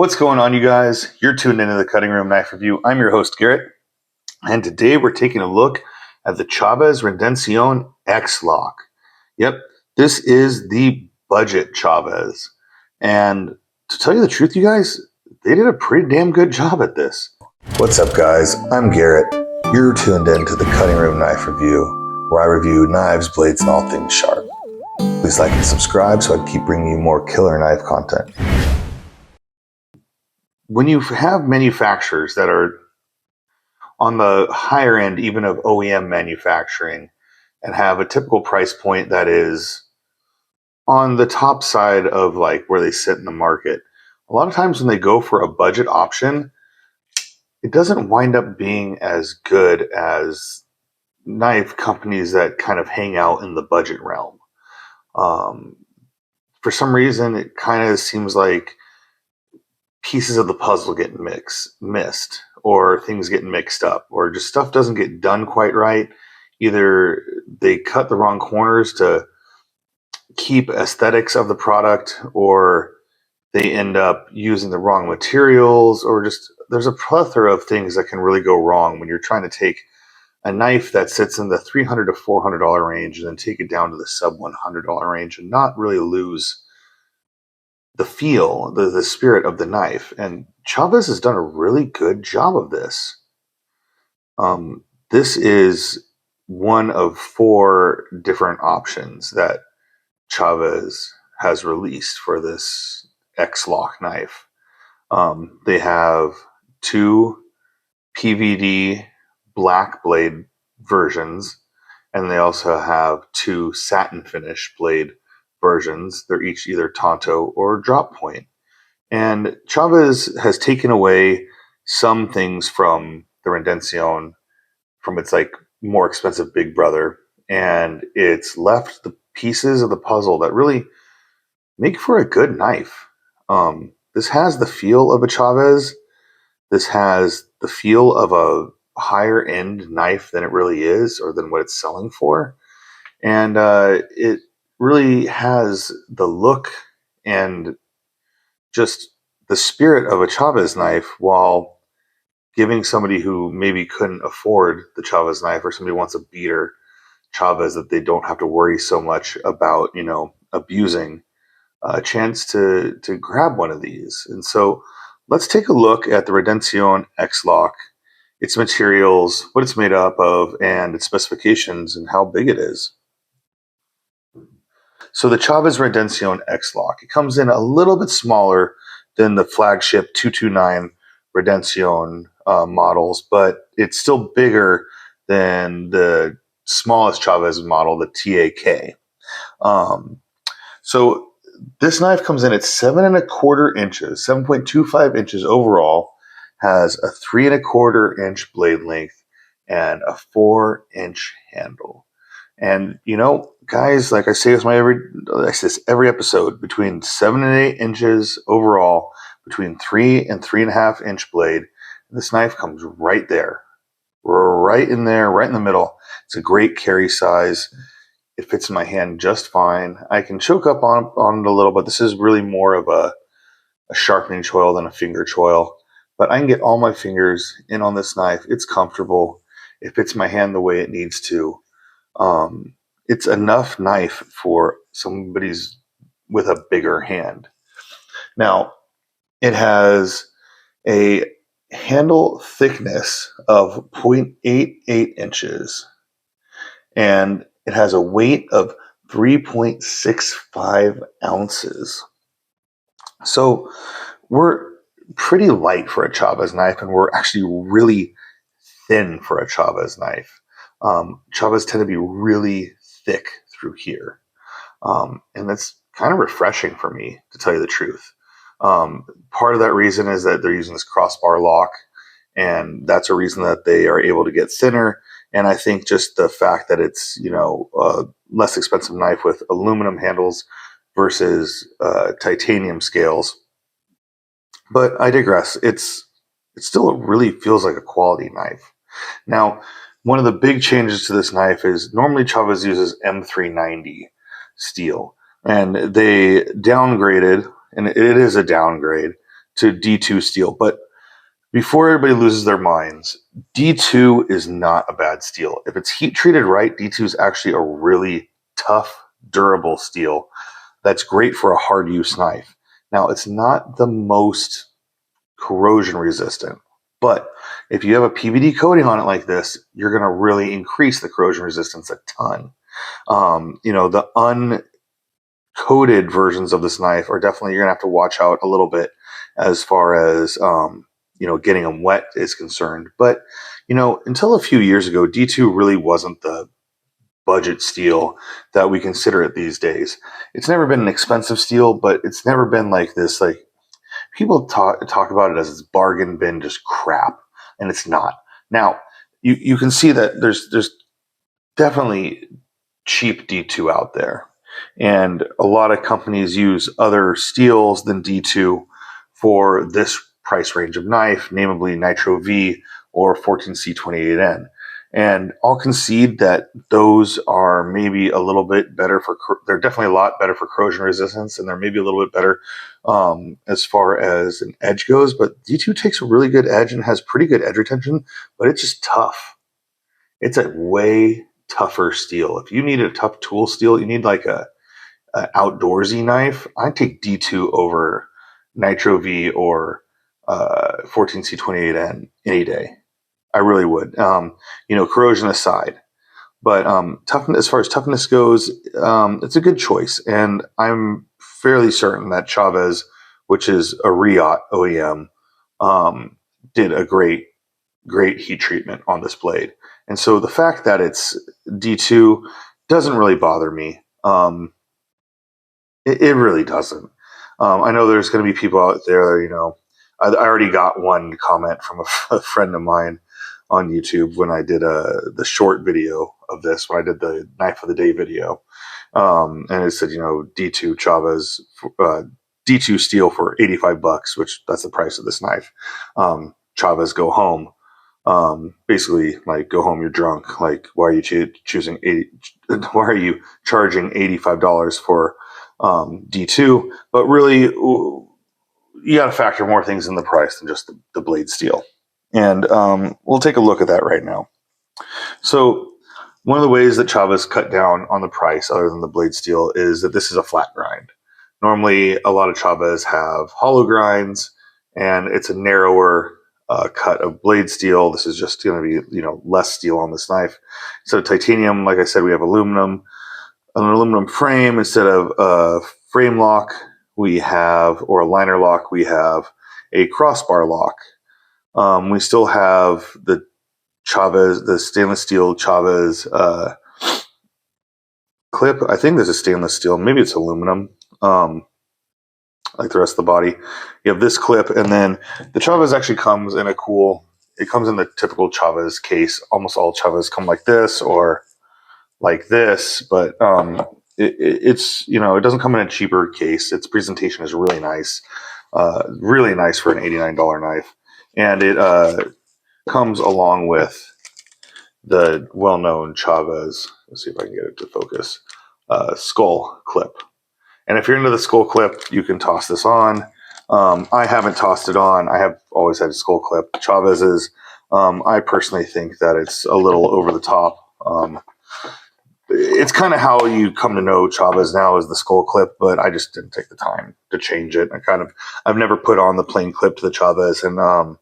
What's going on, you guys? You're tuned into the Cutting Room Knife Review. I'm your host, Garrett, and today we're taking a look at the Chaves Redencion X-Lock. Yep, this is the budget Chaves. And to tell you the truth, you guys, they did a pretty damn good job at this. What's up, guys? I'm Garrett. You're tuned into the Cutting Room Knife Review, where I review knives, blades, and all things sharp. Please like and subscribe so I can keep bringing you more killer knife content. When you have manufacturers that are on the higher end, even of OEM manufacturing, and have a typical price point that is on the top side of like where they sit in the market, a lot of times when they go for a budget option, it doesn't wind up being as good as knife companies that kind of hang out in the budget realm. For some reason, it kind of seems like pieces of the puzzle get missed, or things get mixed up, or just stuff doesn't get done quite right. Either they cut the wrong corners to keep aesthetics of the product, or they end up using the wrong materials, or just there's a plethora of things that can really go wrong when you're trying to take a knife that sits in the $300 to $400 range and then take it down to the sub $100 range and not really lose the feel, the spirit of the knife. And Chaves has done a really good job of this. This is one of 4 different options that Chaves has released for this X-Lock knife. They have 2 PVD black blade versions, and they also have 2 satin finish blade versions. They're each either Tonto or drop point. And Chaves has taken away some things from the Redencion, from its like more expensive big brother, and it's left the pieces of the puzzle that really make for a good knife. This has the feel of a Chaves. This has the feel of a higher end knife than it really is, or than what it's selling for. And it really has the look and just the spirit of a Chaves knife, while giving somebody who maybe couldn't afford the Chaves knife, or somebody wants a beater Chaves that they don't have to worry so much about, abusing, a chance to grab one of these. And so let's take a look at the Redencion X-Lock, its materials, what it's made up of, and its specifications, and how big it is. So the Chaves Redencion X-Lock, it comes in a little bit smaller than the flagship 229 Redencion models, but it's still bigger than the smallest Chaves model, the TAK. So this knife comes in at 7.25 inches, 7.25 inches overall, has a 3.25 inch blade length, and a 4-inch handle. And guys, like I say this every episode, between 7 and 8 inches overall, between 3 and 3.5 inch blade. This knife comes right there, right in there, right in the middle. It's a great carry size. It fits in my hand just fine. I can choke up on it a little, but this is really more of a sharpening choil than a finger choil. But I can get all my fingers in on this knife. It's comfortable. It fits my hand the way it needs to. It's enough knife for somebody's with a bigger hand. Now, it has a handle thickness of 0.88 inches, and it has a weight of 3.65 ounces. So we're pretty light for a Chaves knife, and we're actually really thin for a Chaves knife. Chaves tend to be really thick through here. And that's kind of refreshing for me, to tell you the truth. Part of that reason is that they're using this crossbar lock, and that's a reason that they are able to get thinner. And I think just the fact that it's, a less expensive knife with aluminum handles versus titanium scales. But I digress. It still really feels like a quality knife. Now, one of the big changes to this knife is normally Chaves uses M390 steel, and they downgraded, and it is a downgrade. to D2 steel. But before everybody loses their minds, D2 is not a bad steel. If it's heat treated right, D2 is actually a really tough, durable steel that's great for a hard use knife. Now, it's not the most corrosion resistant, but if you have a PVD coating on it like this, you're going to really increase the corrosion resistance a ton. The uncoated versions of this knife are definitely, you're going to have to watch out a little bit as far as, getting them wet is concerned. But, until a few years ago, D2 really wasn't the budget steel that we consider it these days. It's never been an expensive steel, but it's never been like this, like people talk about it as this bargain bin just crap, and it's not. Now, you can see that there's definitely cheap D2 out there, and a lot of companies use other steels than D2 for this price range of knife, namely Nitro V or 14C28N. And I'll concede that those are maybe a little bit better they're definitely a lot better for corrosion resistance, and they're maybe a little bit better as far as an edge goes. But D2 takes a really good edge and has pretty good edge retention, but it's just tough. It's a way tougher steel. If you need a tough tool steel, you need like a outdoorsy knife, I'd take D2 over Nitro V or 14C28N any day. I really would. Corrosion aside. But toughness, as far as toughness goes, it's a good choice. And I'm fairly certain that Chaves, which is a Riot OEM, did a great heat treatment on this blade. And so the fact that it's D2 doesn't really bother me. It really doesn't. I know there's going to be people out there, I already got one comment from a friend of mine on YouTube when I did the short video of this, when I did the knife of the day video. And it said, D2 Chaves, D2 steel for $85, which that's the price of this knife. Chaves, go home. Basically, like, go home, you're drunk. Like, why are you choosing why are you charging $85 for D2? But really, you got to factor more things in the price than just the blade steel. And we'll take a look at that right now. So one of the ways that Chaves cut down on the price, other than the blade steel, is that this is a flat grind. Normally, a lot of Chaves have hollow grinds, and it's a narrower cut of blade steel. This is just going to be, less steel on this knife. So titanium, like I said, we have an aluminum frame instead of a frame lock. We have, or a liner lock, we have a crossbar lock. We still have the stainless steel Chaves clip. I think this is stainless steel. Maybe it's aluminum, like the rest of the body. You have this clip, and then the Chaves actually comes in it comes in the typical Chaves case. Almost all Chaves come like this or like this, but it's, it doesn't come in a cheaper case. Its presentation is really nice for an $89 knife. And it comes along with the well-known Chaves, let's see if I can get it to focus, skull clip. And if you're into the skull clip, you can toss this on. I haven't tossed it on. I have always had a skull clip. Chaves is, I personally think that it's a little over the top. It's kind of how you come to know Chaves now as the skull clip, but I just didn't take the time to change it. I've never put on the plain clip to the Chaves, and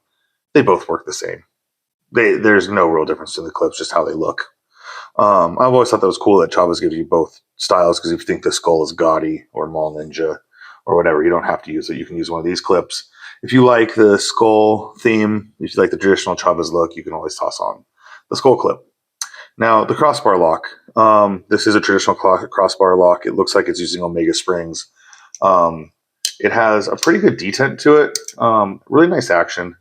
they both work the same. There's no real difference in the clips, just how they look. I've always thought that was cool that Chaves gives you both styles, because if you think the skull is gaudy or mall ninja or whatever, you don't have to use it. You can use one of these clips. If you like the skull theme, if you like the traditional Chaves look, you can always toss on the skull clip. Now, the crossbar lock. This is a traditional crossbar lock. It looks like it's using Omega springs. It has a pretty good detent to it. Really nice action.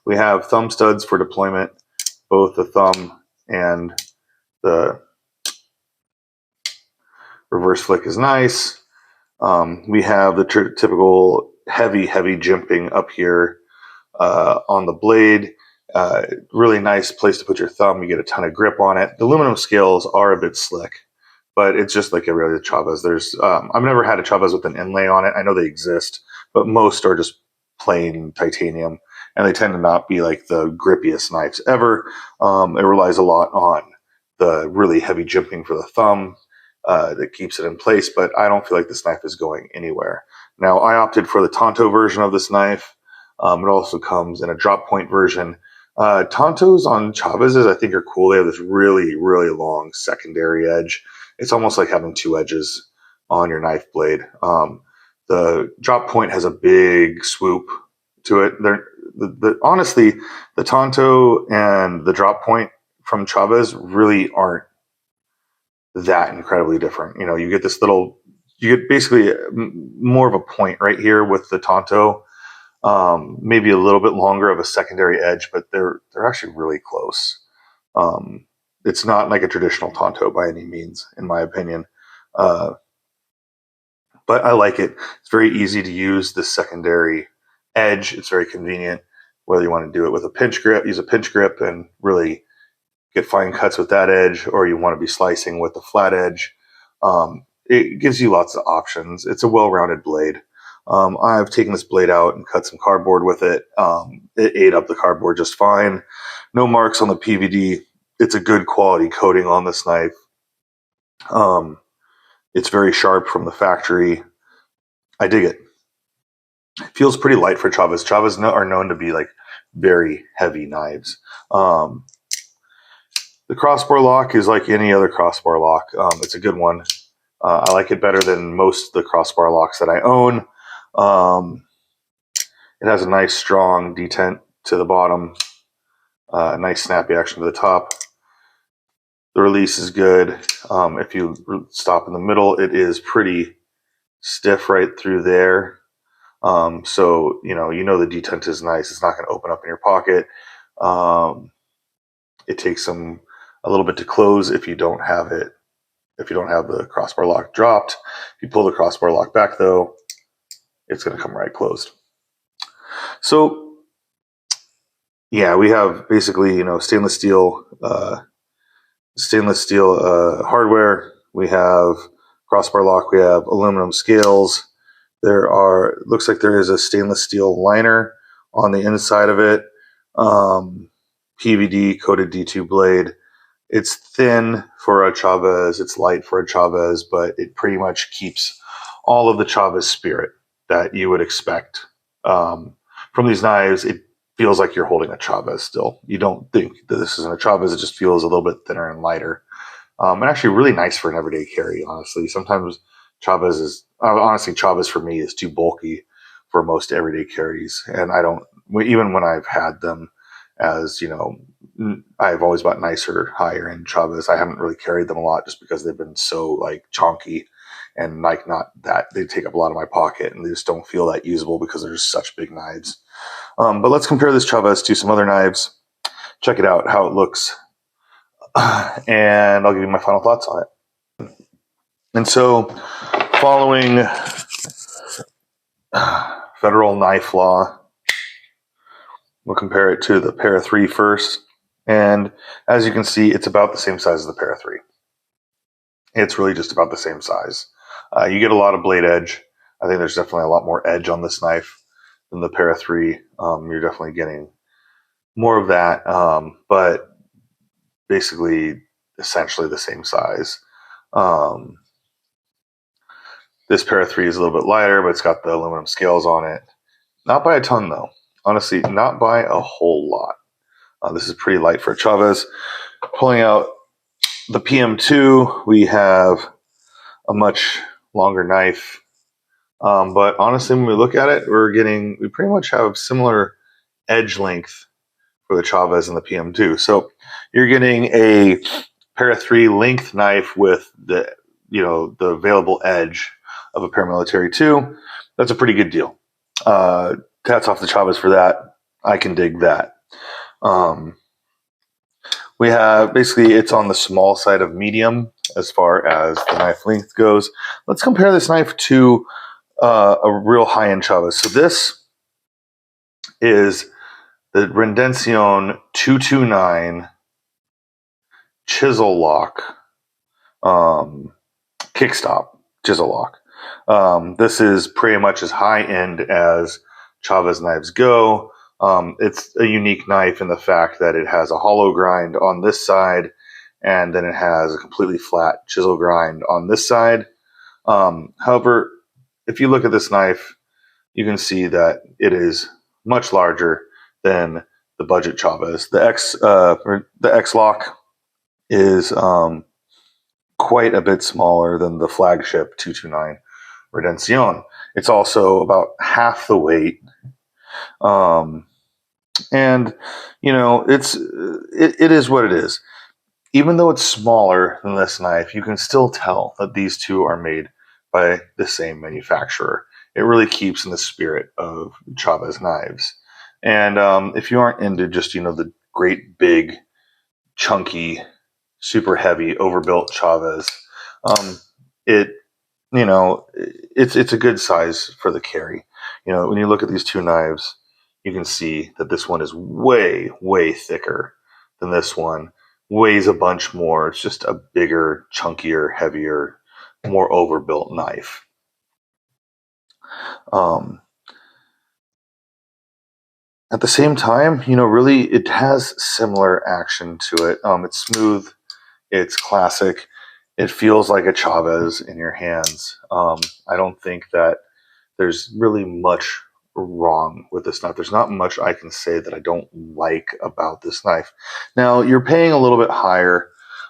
We have thumb studs for deployment, both the thumb and the reverse flick is nice. We have the typical heavy jimping up here on the blade. Really nice place to put your thumb. You get a ton of grip on it. The aluminum scales are a bit slick, but it's just like every other Chaves. I've never had a Chaves with an inlay on it. I know they exist, but most are just plain titanium, and they tend to not be like the grippiest knives ever. It relies a lot on the really heavy jimping for the thumb that keeps it in place, but I don't feel like this knife is going anywhere. Now, I opted for the Tonto version of this knife. It also comes in a drop point version. Tontos on Chavez's, I think, are cool. They have this really, really long secondary edge. It's almost like having two edges on your knife blade. The drop point has a big swoop to it. Honestly, the Tonto and the drop point from Chavez really aren't that incredibly different. You know, you get basically more of a point right here with the Tonto. Maybe a little bit longer of a secondary edge, but they're actually really close. It's not like a traditional Tonto by any means, in my opinion. But I like it. It's very easy to use the secondary edge. It's very convenient, whether you want to do it with a pinch grip, use a pinch grip and really get fine cuts with that edge, or you want to be slicing with the flat edge. It gives you lots of options. It's a well-rounded blade. I've taken this blade out and cut some cardboard with it. It ate up the cardboard just fine. No marks on the PVD. It's a good quality coating on this knife. It's very sharp from the factory. I dig it. It feels pretty light for Chavez. Chavez are known to be like very heavy knives. The crossbar lock is like any other crossbar lock. It's a good one. I like it better than most of the crossbar locks that I own. It has a nice strong detent to the bottom, a nice snappy action to the top. The release is good. If you stop in the middle, it is pretty stiff right through there. So you know the detent is nice. It's not going to open up in your pocket. It takes a little bit to close if you don't have it. If you don't have the crossbar lock dropped. If you pull the crossbar lock back, though, it's going to come right closed. So yeah, we have basically stainless steel hardware. We have crossbar lock. We have aluminum scales. Looks like there is a stainless steel liner on the inside of it. PVD coated D2 blade. It's thin for a Chavez. It's light for a Chavez, but it pretty much keeps all of the Chavez spirit that you would expect from these knives. It feels like you're holding a Chavez still. You don't think that this isn't a Chavez. It just feels a little bit thinner and lighter. And actually really nice for an everyday carry, honestly. Sometimes Chavez for me is too bulky for most everyday carries. And even when I've had them as, I've always bought nicer, higher end Chavez. I haven't really carried them a lot just because they've been so like chonky and like not that they take up a lot of my pocket and they just don't feel that usable because they're just such big knives. But let's compare this Chavez to some other knives. Check it out, how it looks. And I'll give you my final thoughts on it. And so, following federal knife law, we'll compare it to the Para 3 first. And as you can see, it's about the same size as the Para 3. It's really just about the same size. You get a lot of blade edge. I think there's definitely a lot more edge on this knife than the Para 3. You're definitely getting more of that, but basically essentially the same size. This Para 3 is a little bit lighter, but it's got the aluminum scales on it. Not by a ton, though. Honestly, not by a whole lot. This is pretty light for a Chavez. Pulling out the PM2, we have a much longer knife. But honestly, when we look at it, we pretty much have similar edge length for the Chavez and the PM2. So you're getting a Para 3 length knife with the available edge of a paramilitary 2. That's a pretty good deal. Hats off to Chaves for that. I can dig that. We have basically it's on the small side of medium as far as the knife length goes. Let's compare this knife to a real high-end Chaves. So this is the Redencion 229 chisel lock kickstop chisel lock. This is pretty much as high end as Chaves Knives go. It's a unique knife in the fact that it has a hollow grind on this side, and then it has a completely flat chisel grind on this side. However, if you look at this knife, you can see that it is much larger than the budget Chaves. The X-Lock is quite a bit smaller than the flagship 229 Redencion. It's also about half the weight. And it is what it is. Even though it's smaller than this knife, you can still tell that these two are made by the same manufacturer. It really keeps in the spirit of Chaves Knives. And if you aren't into just the great big chunky, super heavy, overbuilt Chaves, it it's a good size for the carry. When you look at these two knives, you can see that this one is way, way thicker than this one, weighs a bunch more. It's just a bigger, chunkier, heavier, more overbuilt knife. At the same time, really it has similar action to it. It's smooth, it's classic, it feels like a Chaves in your hands. I don't think that there's really much wrong with this knife. There's not much I can say that I don't like about this knife. Now, you're paying a little bit higher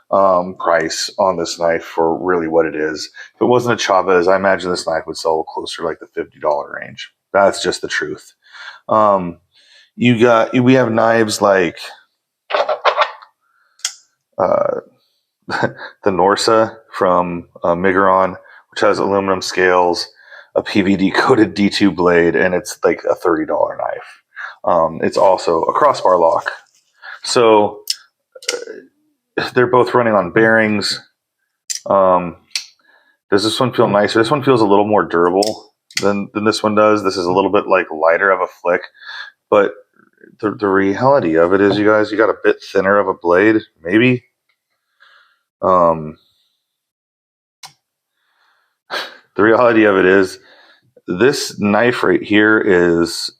price on this knife for really what it is. If it wasn't a Chavez, I imagine this knife would sell closer to like the $50 range. That's just the truth. We have knives like uh, the Norsa from Migron, which has aluminum scales, a PVD coated D2 blade, and it's like a $30 knife. It's also a crossbar lock. So they're both running on bearings. Does this one feel nicer? This one feels a little more durable than this one does. This is a little bit like lighter of a flick, but the reality of it is, you guys, you got a bit thinner of a blade, maybe. The reality of it is, this knife right here is,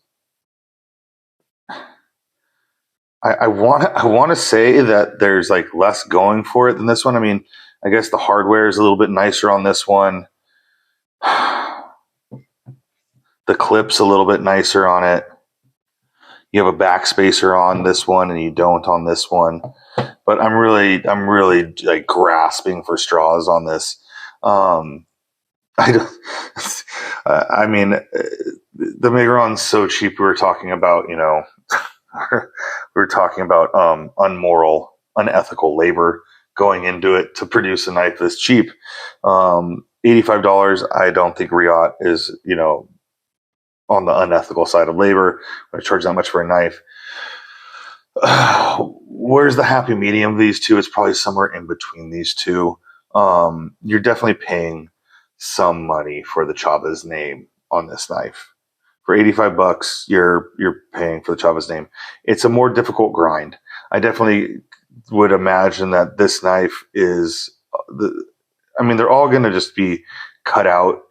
I want to say that there's like less going for it than this one. I mean, I guess the hardware is a little bit nicer on this one. The clip's a little bit nicer on it. You have a backspacer on this one, and you don't on this one. But I'm really like grasping for straws on this. I don't. I mean, the Migron's so cheap. We were talking about, we were talking about unmoral, unethical labor going into it to produce a knife this cheap. $85. I don't think Riot is, on the unethical side of labor. I charge that much for a knife. Where's the happy medium of these two? It's probably somewhere in between these two. You're definitely paying some money for the Chaves name on this knife. For $85, you're paying for the Chaves name. It's a more difficult grind. I definitely would imagine that this knife is they're all going to just be cut out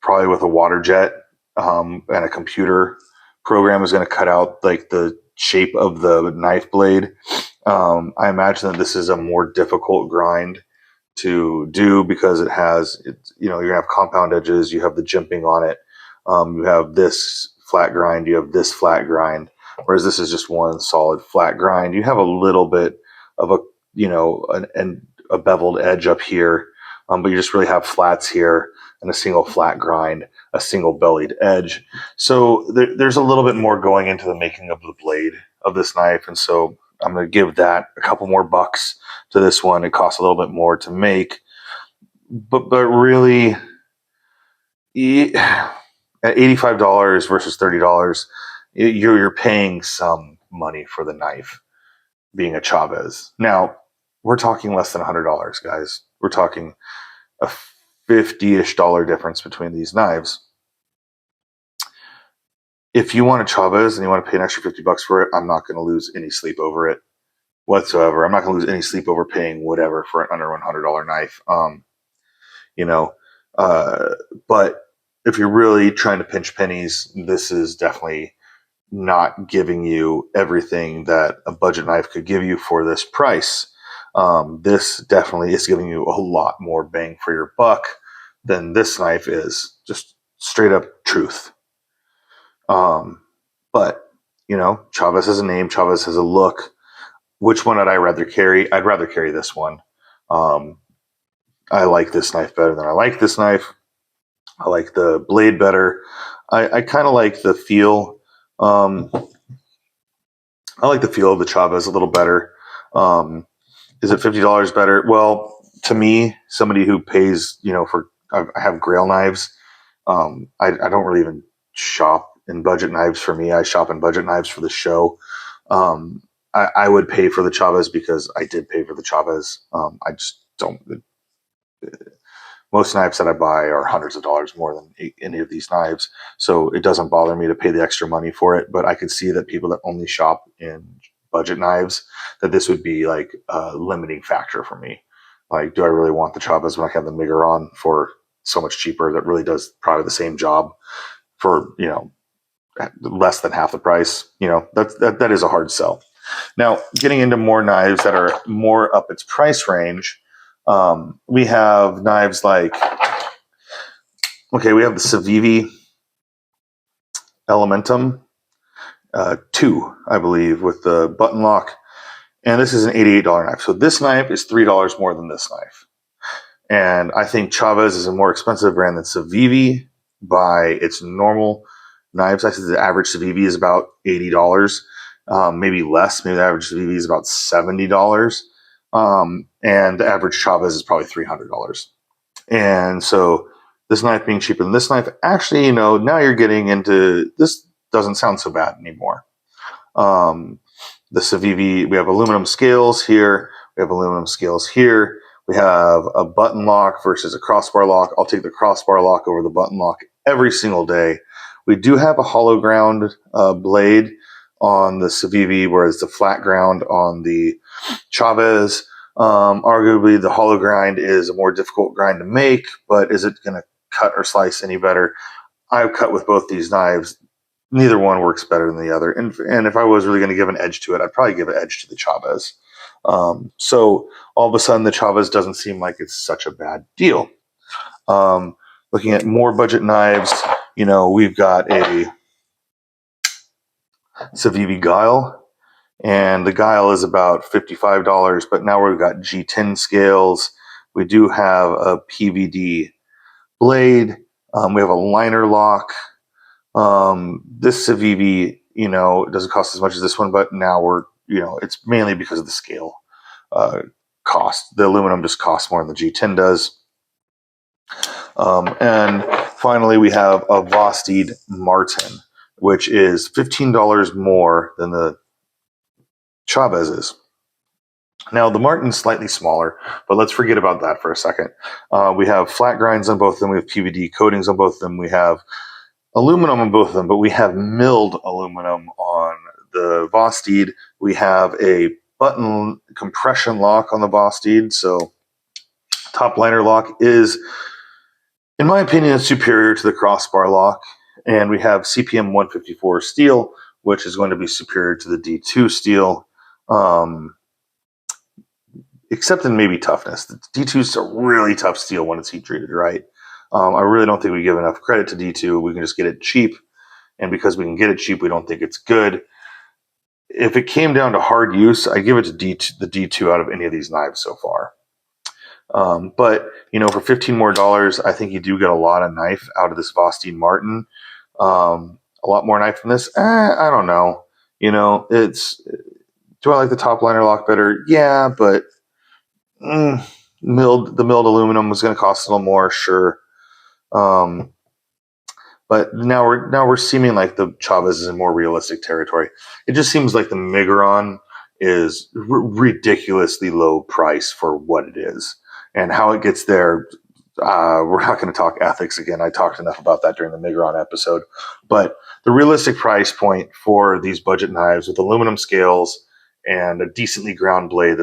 probably with a water jet, and a computer program is going to cut out like the shape of the knife blade. I imagine that this is a more difficult grind to do because you're going to have compound edges, you have the jimping on it, you have this flat grind, you have this flat grind, whereas this is just one solid flat grind. You have a little bit of a beveled edge up here, but you just really have flats here and a single flat grind, a single bellied edge. So there's a little bit more going into the making of the blade of this knife, and so I'm going to give that a couple more bucks to this one. It costs a little bit more to make, but really, at $85 versus $30, you're paying some money for the knife being a Chaves. Now, we're talking less than $100, guys. We're talking a $50-ish difference between these knives. If you want a Chaves and you want to pay an extra $50 for it, I'm not going to lose any sleep over it whatsoever. I'm not going to lose any sleep over paying whatever for an under $100 knife. But if you're really trying to pinch pennies, this is definitely not giving you everything that a budget knife could give you for this price. This definitely is giving you a lot more bang for your buck than this knife is. Just straight up truth. But, Chaves has a name, Chaves has a look. Which one would I rather carry? I'd rather carry this one. I like this knife better than I like this knife. I like the blade better. I kind of like the feel. I like the feel of the Chaves a little better. Is it $50 better? Well, to me, somebody who pays, I have Grail knives. I don't really even shop in budget knives for me. I shop in budget knives for the show. I would pay for the Chaves because I did pay for the Chaves. I just don't. Most knives that I buy are hundreds of dollars more than any of these knives. So it doesn't bother me to pay the extra money for it. But I could see that people that only shop in budget knives, that this would be like a limiting factor for me. Like, do I really want the Chaves when I have the Miguron for so much cheaper that really does probably the same job for, less than half the price? That is a hard sell. Now, getting into more knives that are more up its price range, we have knives like, we have the Civivi Elementum 2, I believe, with the button lock. And this is an $88 knife. So this knife is $3 more than this knife. And I think Chaves is a more expensive brand than Civivi by its normal knives. I think the average Civivi is about $80, maybe less. Maybe the average Civivi is about $70. And the average Chaves is probably $300. And so this knife being cheaper than this knife, actually, now you're getting into, this doesn't sound so bad anymore. The Civivi, we have aluminum scales here. We have aluminum scales here. We have a button lock versus a crossbar lock. I'll take the crossbar lock over the button lock every single day. We do have a hollow ground blade on the Civivi, whereas the flat ground on the Chaves. Arguably, the hollow grind is a more difficult grind to make, but is it going to cut or slice any better? I've cut with both these knives. Neither one works better than the other. And if I was really going to give an edge to it, I'd probably give an edge to the Chaves. So all of a sudden, the Chaves doesn't seem like it's such a bad deal. Looking at more budget knives, we've got a Civivi Guile. And the Guile is about $55, but now we've got G10 scales. We do have a PVD blade. We have a liner lock. This Civivi, doesn't cost as much as this one, but now it's mainly because of the scale cost. The aluminum just costs more than the G10 does. And finally, we have a Vosteed Martin, which is $15 more than the Chaves is. Now, the Martin's slightly smaller, but let's forget about that for a second. We have flat grinds on both of them. We have PVD coatings on both of them. We have aluminum on both of them, but we have milled aluminum on the Vosteed. We have a button compression lock on the Vosteed. So top liner lock is, in my opinion, superior to the crossbar lock. And we have CPM 154 steel, which is going to be superior to the D2 steel. Except in maybe toughness. The D2 is a really tough steel when it's heat treated, right? I really don't think we give enough credit to D2. We can just get it cheap. And because we can get it cheap, we don't think it's good. If it came down to hard use, I give it to the D2 out of any of these knives so far. But, for $15 more, I think you do get a lot of knife out of this Vosteed Martin. A lot more knife than this? I don't know. Do I like the top liner lock better? Yeah, but the milled aluminum was going to cost a little more, sure. But now we're seeming like the Chaves is in more realistic territory. It just seems like the Miguron is ridiculously low price for what it is, and how it gets there. We're not going to talk ethics again. I talked enough about that during the Miguron episode. But the realistic price point for these budget knives with aluminum scales and a decently ground blade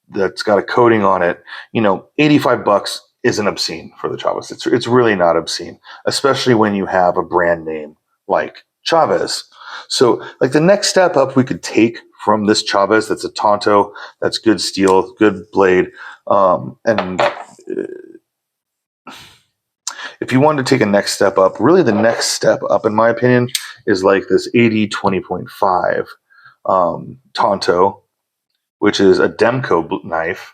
that's got a coating on it, $85 isn't obscene for the Chaves. It's really not obscene, especially when you have a brand name like Chaves. So, like, the next step up we could take from this Chaves that's a Tonto, that's good steel, good blade, and if you wanted to take a next step up, really the next step up, in my opinion, is like this 80 20.5 Tonto, which is a Demco knife.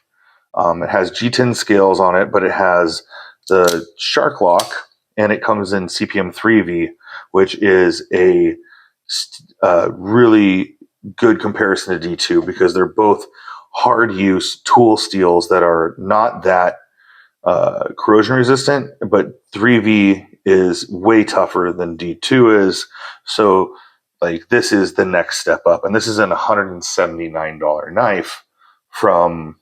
It has G10 scales on it, but it has the shark lock, and it comes in CPM 3V, which is a really good comparison to D2 because they're both hard use tool steels that are not that corrosion resistant, but 3V is way tougher than D2 is. So, like, this is the next step up, and this is an $179 knife from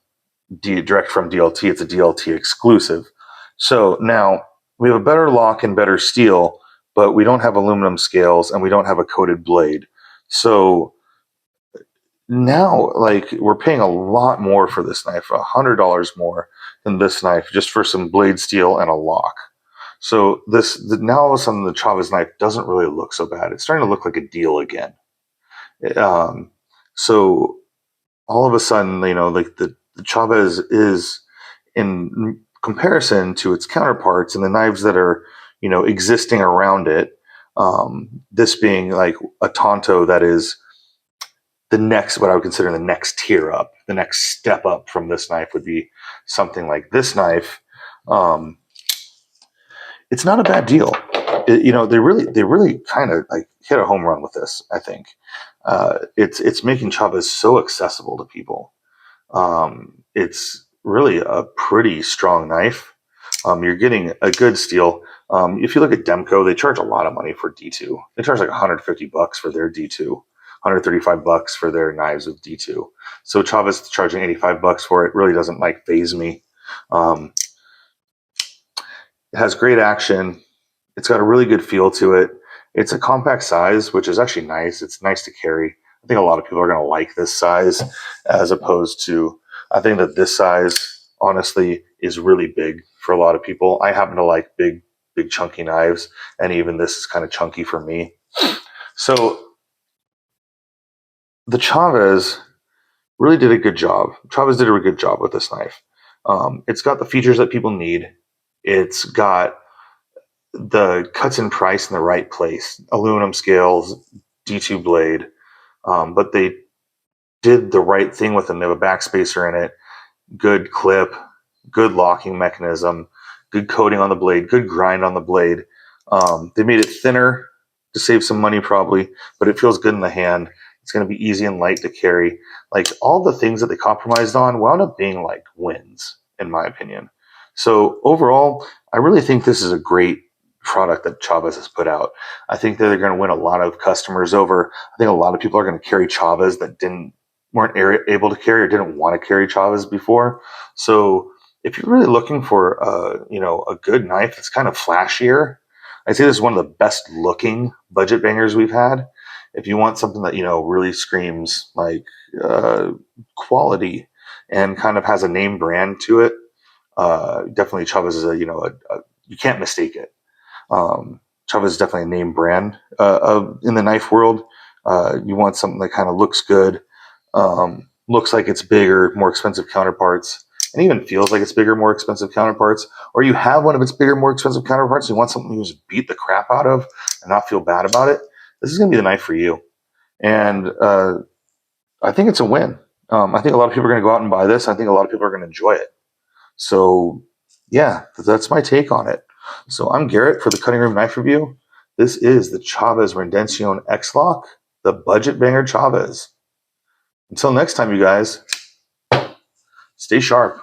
direct from DLT. It's a DLT exclusive. So now we have a better lock and better steel, but we don't have aluminum scales and we don't have a coated blade. So now, like, we're paying a lot more for this knife, $100 more than this knife, just for some blade steel and a lock. So now all of a sudden the Chaves knife doesn't really look so bad. It's starting to look like a deal again. So all of a sudden, like the Chaves is, in comparison to its counterparts and the knives that are, existing around it, this being like a Tonto that is the next, what I would consider the next tier up, the next step up from this knife would be something like this knife. It's not a bad deal. They really kind of like hit a home run with this. I think it's making Chaves so accessible to people. It's really a pretty strong knife. You're getting a good steel. If you look at Demco, they charge a lot of money for D2. They charge like $150 for their D2. $135 for their knives with D2. So Chaves charging $85 for it really doesn't like faze me. It has great action. It's got a really good feel to it. It's a compact size, which is actually nice. It's nice to carry. I think a lot of people are going to like this size as opposed to, I think that this size, honestly, is really big for a lot of people. I happen to like big chunky knives, and even this is kind of chunky for me. So the Chaves really did a good job. Chaves did a good job with this knife. It's got the features that people need. It's got the cuts in price in the right place. Aluminum scales, D2 blade. But they did the right thing with them. They have a backspacer in it, good clip, good locking mechanism, good coating on the blade, good grind on the blade. They made it thinner to save some money probably, but it feels good in the hand. It's going to be easy and light to carry. Like, all the things that they compromised on wound up being like wins, in my opinion. So overall, I really think this is a great product that Chaves has put out. I think that they're going to win a lot of customers over. I think a lot of people are going to carry Chaves that weren't able to carry or didn't want to carry Chaves before. So if you're really looking for a good knife that's kind of flashier, I'd say this is one of the best looking budget bangers we've had. If you want something that really screams like quality and kind of has a name brand to it, definitely Chaves is you can't mistake it. Chaves is definitely a name brand in the knife world. You want something that kind of looks good, looks like it's bigger, more expensive counterparts, and even feels like it's bigger, more expensive counterparts. Or you have one of its bigger, more expensive counterparts. You want something you just beat the crap out of and not feel bad about it. This is going to be the knife for you. And I think it's a win. I think a lot of people are going to go out and buy this. I think a lot of people are going to enjoy it. So, yeah, that's my take on it. So I'm Garrett for the Cutting Room Knife Review. This is the Chaves Redencion X-Lock, the budget banger Chaves. Until next time, you guys, stay sharp.